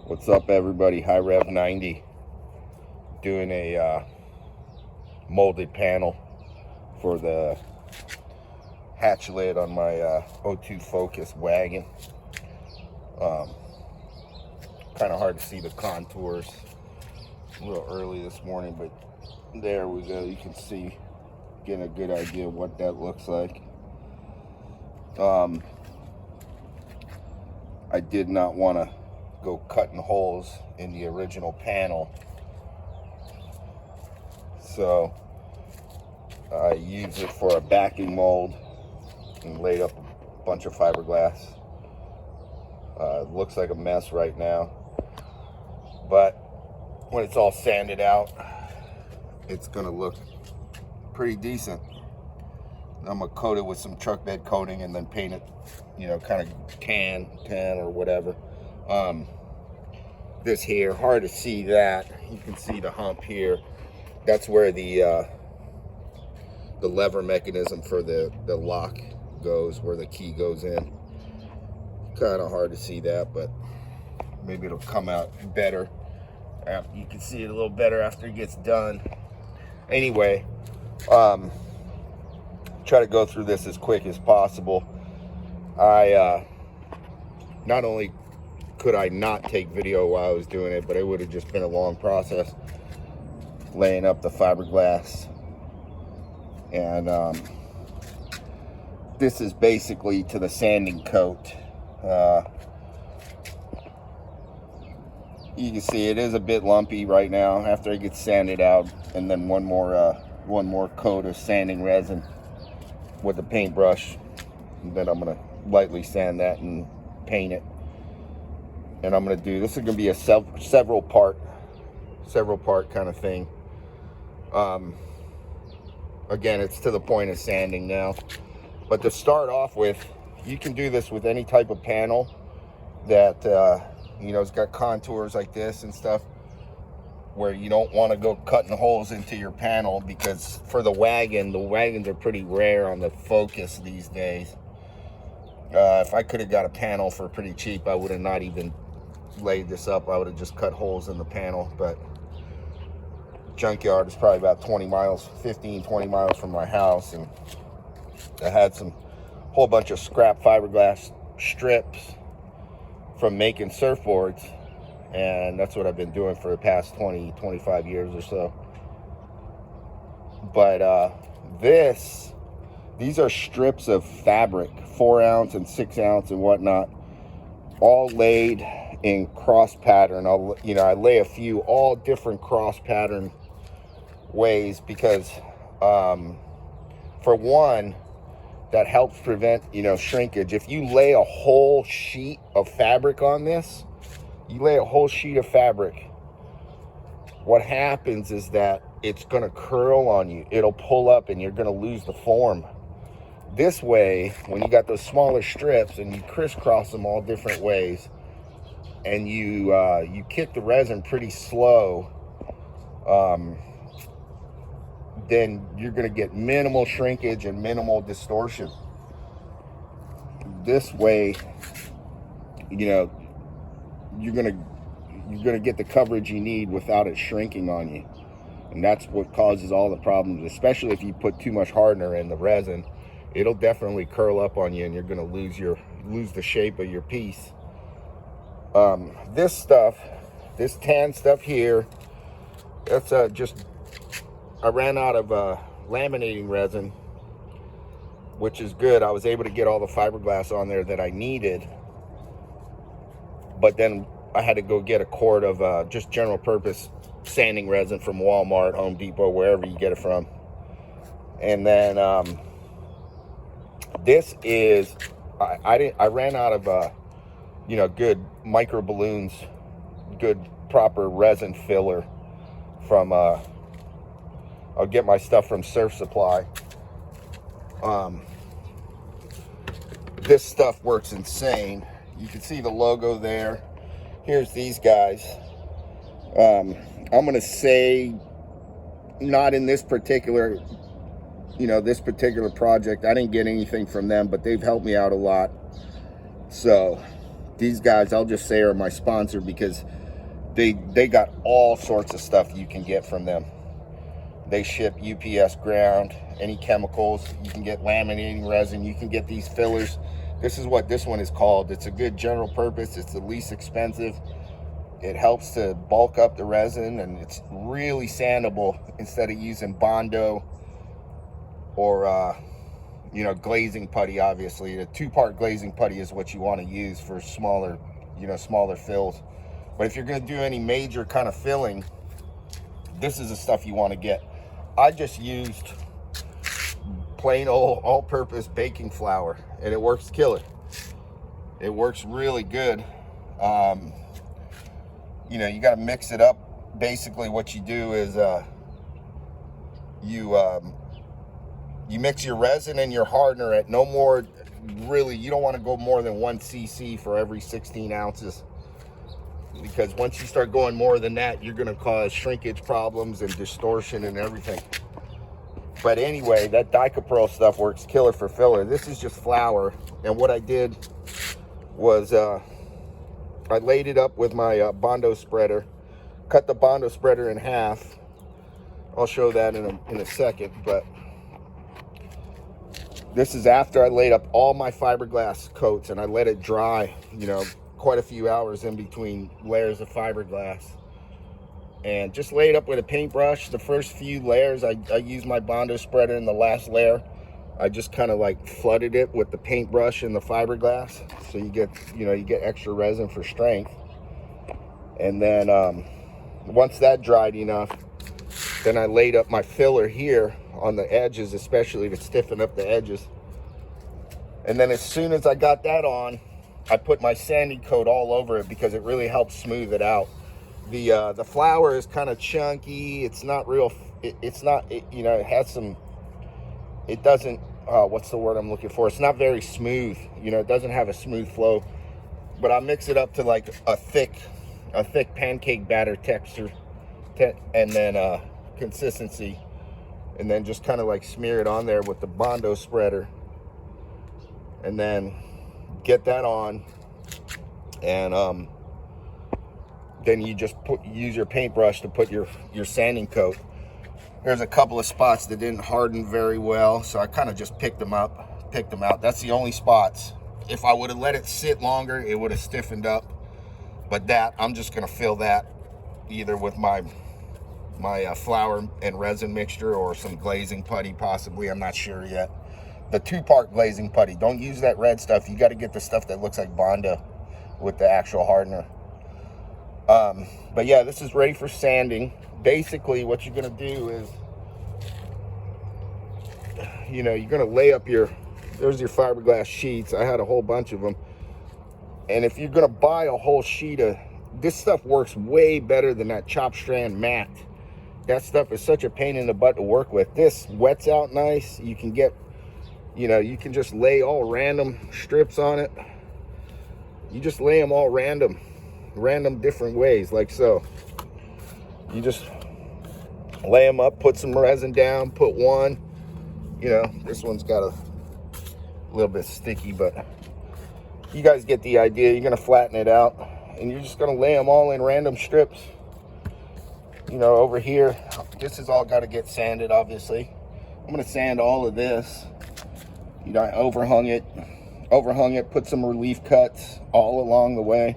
What's up, everybody? High Rev 90 doing a molded panel for the hatch lid on my O2 Focus wagon. Kind of hard to see the contours. A little early this morning, but there we go. You can see, getting a good idea of what that looks like. I did not want to go cutting holes in the original panel, so I used it for a backing mold and laid up a bunch of fiberglass. It looks like a mess right now, but when it's all sanded out, it's gonna look pretty decent. I'm gonna coat it with some truck bed coating and then paint it, kind of tan or whatever. This here, hard to see that. You can see the hump here. That's where the lever mechanism for the lock goes, where the key goes in. Kind of hard to see that, but maybe it'll come out better. You can see it a little better after it gets done. Anyway, try to go through this as quick as possible. Not only could I not take video while I was doing it, but it would have just been a long process laying up the fiberglass. And this is basically to the sanding coat. You can see it is a bit lumpy right now after it gets sanded out, and then one more coat of sanding resin with the paintbrush. And then I'm gonna lightly sand that and paint it. And I'm gonna do, this is gonna be a several part kind of thing. Again, it's to the point of sanding now. But to start off with, you can do this with any type of panel that it's got contours like this and stuff, where you don't want to go cutting holes into your panel, because for the wagons are pretty rare on the Focus these days. If I could have got a panel for pretty cheap, I would have not even laid this up. I would have just cut holes in the panel. But junkyard is probably about 20 miles from my house, and I had whole bunch of scrap fiberglass strips from making surfboards, and that's what I've been doing for the past 25 years or so. But these are strips of fabric, 4 ounce and 6 ounce and whatnot, all laid in cross pattern. I lay a few all different cross pattern ways, because for one, that helps prevent shrinkage. If you lay a whole sheet of fabric on this, what happens is that it's going to curl on you. It'll pull up and you're going to lose the form. This way, when you got those smaller strips and you crisscross them all different ways, and you kick the resin pretty slow, then you're going to get minimal shrinkage and minimal distortion. This way, you're going to get the coverage you need without it shrinking on you. And that's what causes all the problems, especially if you put too much hardener in the resin. It'll definitely curl up on you, and you're going to lose the shape of your piece. This tan stuff here, that's I ran out of laminating resin, which is good. I was able to get all the fiberglass on there that I needed, but then I had to go get a quart of just general purpose sanding resin from Walmart, Home Depot, wherever you get it from. And then this is, I ran out of good micro balloons, good proper resin filler from I'll get my stuff from Surf Supply. This stuff works insane. You can see the logo there. Here's these guys. I'm gonna say, not in this particular project. I didn't get anything from them, but they've helped me out a lot. So These guys, I'll just say, are my sponsor because they got all sorts of stuff you can get from them. They ship UPS ground, any chemicals. You can get laminating resin. You can get these fillers. This is what this one is called. It's a good general purpose. It's the least expensive. It helps to bulk up the resin, and it's really sandable instead of using Bondo or glazing putty. Obviously, the 2-part glazing putty is what you want to use for smaller, smaller fills. But if you're going to do any major kind of filling, this is the stuff you want to get. I just used plain old all-purpose baking flour, and it works killer. It works really good. You got to mix it up. Basically, what you do is you mix your resin and your hardener at no more. Really, you don't want to go more than 1 cc for every 16 ounces. Because once you start going more than that, you're going to cause shrinkage problems and distortion and everything. But anyway, that Dicaprol stuff works killer for filler. This is just flour. And what I did was I laid it up with my Bondo spreader. Cut the Bondo spreader in half. I'll show that in a second. But this is after I laid up all my fiberglass coats and I let it dry, quite a few hours in between layers of fiberglass, and just lay it up with a paintbrush. The first few layers I used my Bondo spreader, and the last layer I just kind of like flooded it with the paintbrush and the fiberglass, so you get extra resin for strength. And then once that dried enough, then I laid up my filler here on the edges, especially to stiffen up the edges. And then as soon as I got that on, I put my sanding coat all over it because it really helps smooth it out. The flour is kind of chunky. It's not real. It has some. It doesn't. What's the word I'm looking for? It's not very smooth. It doesn't have a smooth flow. But I mix it up to like a thick pancake batter texture, and then consistency, and then just kind of like smear it on there with the Bondo spreader, and then get that on, and then you just use your paintbrush to put your sanding coat. There's a couple of spots that didn't harden very well, so I kind of just picked them out. That's the only spots. If I would have let it sit longer, it would have stiffened up. But that, I'm just gonna fill that either with my flour and resin mixture or some glazing putty possibly. I'm not sure yet. The 2-part glazing putty. Don't use that red stuff. You got to get the stuff that looks like Bondo with the actual hardener. But yeah, this is ready for sanding. Basically, what you're going to do is, you're going to lay up there's your fiberglass sheets. I had a whole bunch of them. And if you're going to buy a whole sheet of, this stuff works way better than that chop strand mat. That stuff is such a pain in the butt to work with. This wets out nice. You can get, you can just lay all random strips on it. You just lay them all random different ways, like so. You just lay them up, put some resin down, put one. This one's got a little bit sticky, but you guys get the idea. You're gonna flatten it out, and you're just gonna lay them all in random strips. Over here, this is all got to get sanded, obviously. I'm gonna sand all of this. I overhung it, put some relief cuts all along the way.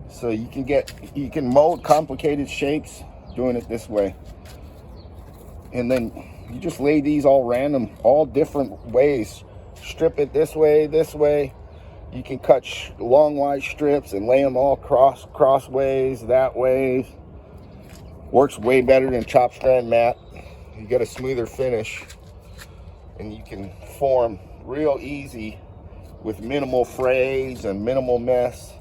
So you can mold complicated shapes doing it this way. And then you just lay these all random, all different ways. Strip it this way. You can cut long wide strips and lay them all crossways, that way. Works way better than chop strand mat. You get a smoother finish, and you can form real easy with minimal frays and minimal mess.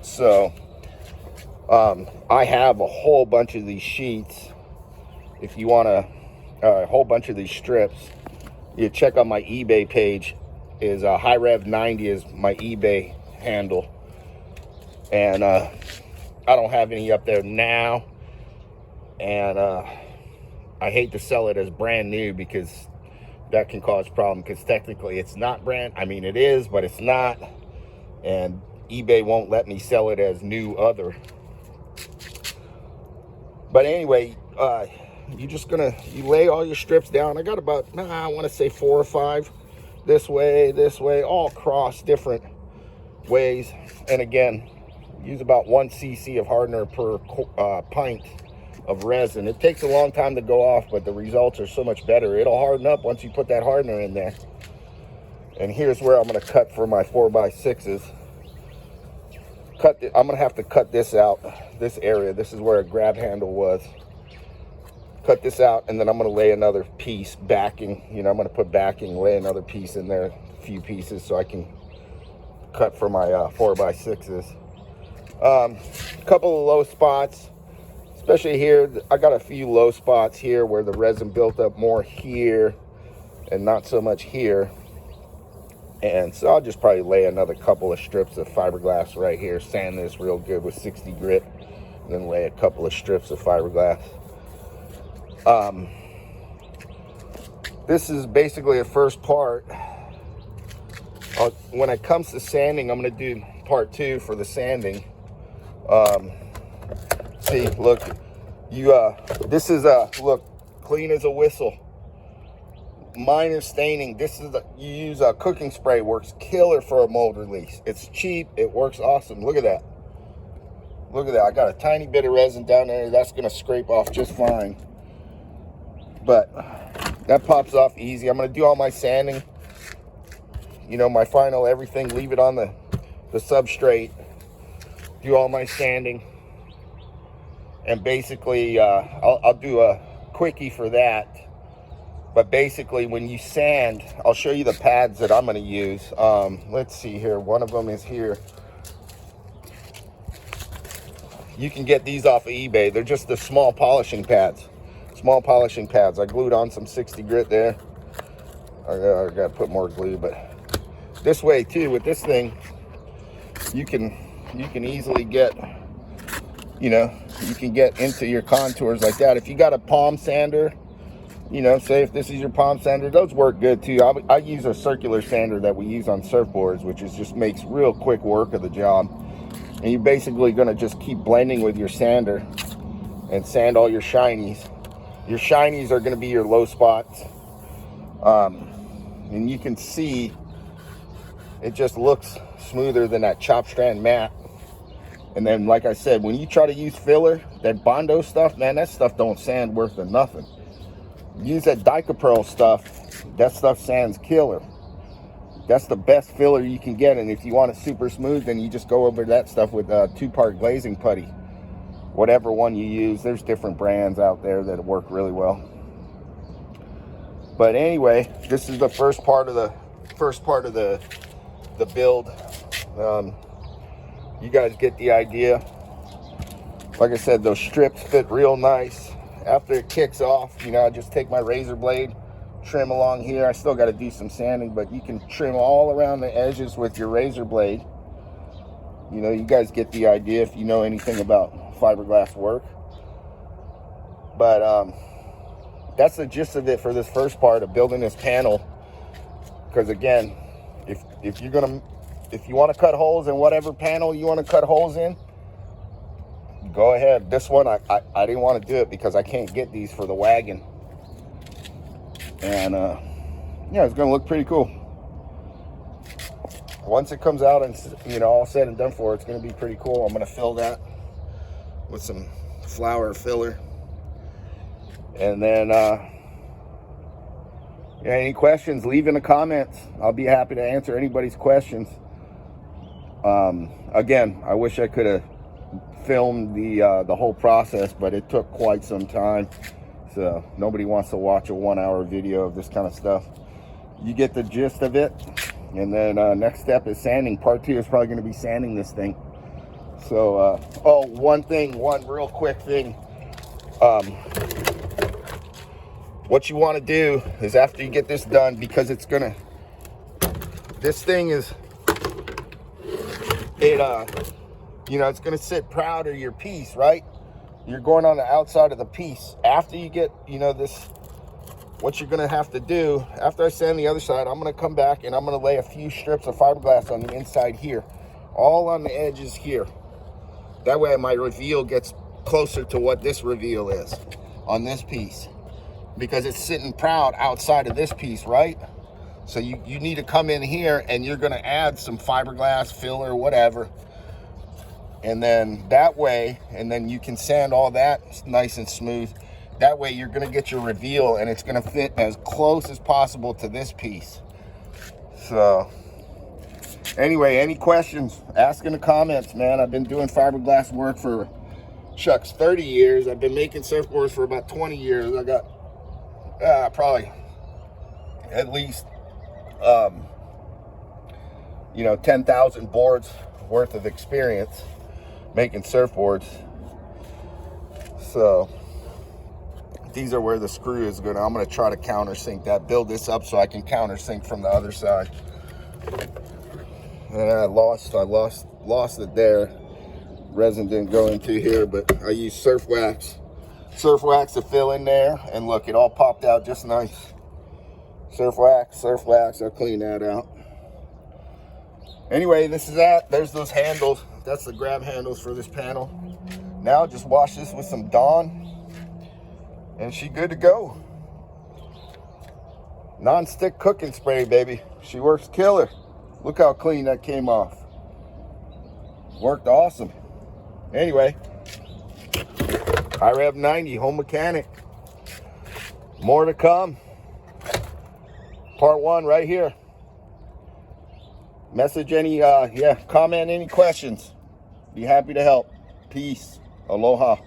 So I have a whole bunch of these sheets. If you want a whole bunch of these strips, you check out my eBay page. Is High Rev 90 is my eBay handle, and I don't have any up there now, and I hate to sell it as brand new because that can cause problem, because technically it's not brand. I mean, it is, but it's not. And eBay won't let me sell it as new other. But anyway, you lay all your strips down. I got about, I want to say 4 or 5 this way, all across different ways. And again, use about 1 cc of hardener per pint of resin. It takes a long time to go off, but the results are so much better. It'll harden up once you put that hardener in there. And here's where I'm going to cut for my 4x6s. I'm going to have to cut this out, this area. This is where a grab handle was. Cut this out, and then I'm going to lay another piece backing. I'm going to put backing, lay another piece in there, a few pieces, so I can cut for my 4x6s. A couple of low spots, especially here. I got a few low spots here where the resin built up more here and not so much here. And so I'll just probably lay another couple of strips of fiberglass right here, sand this real good with 60 grit, and then lay a couple of strips of fiberglass. This is basically the first part. When it comes to sanding, I'm going to do part 2 for the sanding. See, look, this is look, clean as a whistle. Minor staining. You use a cooking spray, works killer for a mold release. It's cheap, it works awesome. Look at that. Look at that. I got a tiny bit of resin down there. That's going to scrape off just fine. But that pops off easy. I'm going to do all my sanding. My final everything, leave it on the substrate. Do all my sanding. And basically, I'll do a quickie for that. But basically, when you sand, I'll show you the pads that I'm going to use. Let's see here. One of them is here. You can get these off of eBay. They're just the small polishing pads. Small polishing pads. I glued on some 60 grit there. I got to put more glue, but this way too, with this thing, you can easily get, you can get into your contours like that. If you got a palm sander, say if this is your palm sander, those work good too. I use a circular sander that we use on surfboards, which just makes real quick work of the job. And you're basically going to just keep blending with your sander and sand all your shinies. Your shinies are going to be your low spots. And you can see it just looks smoother than that chop strand matte. And then, like I said, when you try to use filler, that Bondo stuff, man, that stuff don't sand worth of nothing. Use that Dycapearl stuff. That stuff sands killer. That's the best filler you can get. And if you want it super smooth, then you just go over that stuff with a 2-part glazing putty. Whatever one you use, there's different brands out there that work really well. But anyway, this is the first part of the build. You guys get the idea. Like I said, those strips fit real nice. After it kicks off, I just take my razor blade, trim along here. I still got to do some sanding, but you can trim all around the edges with your razor blade. You guys get the idea if you know anything about fiberglass work. But that's the gist of it for this first part of building this panel. Because again, if you want to cut holes in whatever panel you want to cut holes in, go ahead. This one, I didn't want to do it because I can't get these for the wagon. And yeah, it's going to look pretty cool. Once it comes out and, all said and done for, it's going to be pretty cool. I'm going to fill that with some flour filler. And then, any questions, leave in the comments. I'll be happy to answer anybody's questions. Again, I wish I could have filmed the whole process, but it took quite some time. So nobody wants to watch a 1-hour video of this kind of stuff. You get the gist of it. And then next step is sanding. Part 2 is probably going to be sanding this thing. So, one real quick thing. What you want to do is after you get this done, because this thing is, it's going to sit proud of your piece, right? You're going on the outside of the piece. After you get, what you're gonna have to do, after I sand the other side, I'm gonna come back and I'm gonna lay a few strips of fiberglass on the inside here, all on the edges here. That way my reveal gets closer to what this reveal is on this piece, because it's sitting proud outside of this piece, right? So you need to come in here and you're gonna add some fiberglass, filler, whatever. And then that way, and then you can sand all that nice and smooth. That way you're gonna get your reveal and it's gonna fit as close as possible to this piece. So anyway, any questions, ask in the comments, man. I've been doing fiberglass work for, shucks, 30 years. I've been making surfboards for about 20 years. I got probably at least, 10,000 boards worth of experience making surfboards. So these are where the screw is going. I'm going to try to countersink that, build this up so I can countersink from the other side. And I lost it there. Resin didn't go into here, but I used surf wax to fill in there, and look, it all popped out just nice. Surf wax, I'll clean that out. Anyway, this is that. There's those handles. That's the grab handles for this panel. Now just wash this with some Dawn, and she good to go. Non-stick cooking spray, baby. She works killer. Look how clean that came off. Worked awesome. Anyway, Rev 90 home mechanic. More to come. Part 1 right here. Message any, comment any questions. Be happy to help. Peace. Aloha.